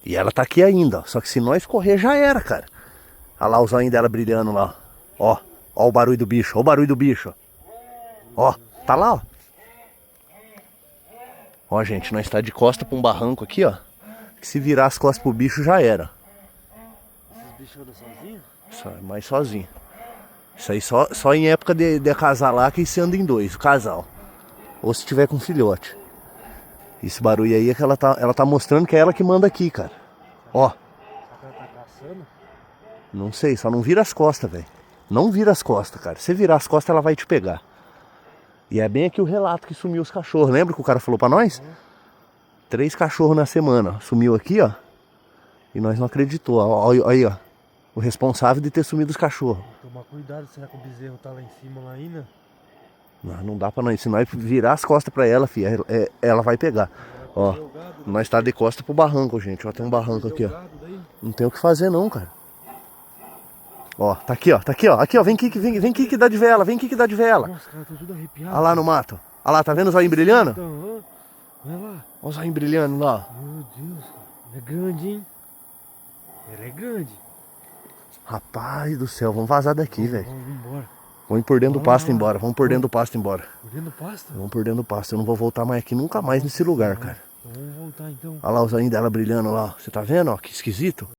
E ela tá aqui ainda, ó. Só que se nós correr já era, cara. Olha lá os olhinhos dela brilhando lá. Ó, ó o barulho do bicho, ó o barulho do bicho. Ó, tá lá, ó. Ó, gente, nós tá de costa pra um barranco aqui, ó. Que se virar as costas pro bicho já era. Esses bichos andam sozinhos? Mais sozinho. Isso aí só em época de acasalar que se anda em dois, o casal. Ou se tiver com filhote. Esse barulho aí é que ela tá mostrando que é ela que manda aqui, cara. Ó. Será que ela tá caçando? Não sei, só não vira as costas, velho. Não vira as costas, cara. Se virar as costas, ela vai te pegar. E é bem aqui o relato que sumiu os cachorros. Lembra que o cara falou pra nós? 3 cachorros na semana. Sumiu aqui, ó. E nós não acreditou. Ó, aí, ó. O responsável de ter sumido os cachorros. Tomar cuidado, será que o bezerro tá lá em cima lá ainda? Não dá pra nós. Se nós virar as costas pra ela, filha, ela vai pegar. Ó, nós tá de costa pro barranco, gente. Ó, tem um barranco aqui, ó. Não tem o que fazer não, cara. Ó, tá aqui, ó. Tá aqui, ó. Aqui, ó. Vem aqui que dá de vela. Vem aqui que dá de vela. Nossa, cara, tô tudo arrepiado. Olha lá no mato. Olha lá, tá vendo os olhinhos brilhando? Então, olha lá. Olha os olhinhos brilhando lá. Meu Deus, ela é grande, hein? Ela é grande. Rapaz do céu, vamos vazar daqui, velho. Vamos embora. Vamos por dentro do pasto embora. Vamos por dentro do pasto embora. Por dentro do pasto? Vamos por dentro do pasto. Eu não vou voltar mais aqui nunca mais nesse lugar, cara. Então vamos voltar então. Olha lá os olhinhos dela brilhando lá. Você tá vendo, ó? Que esquisito.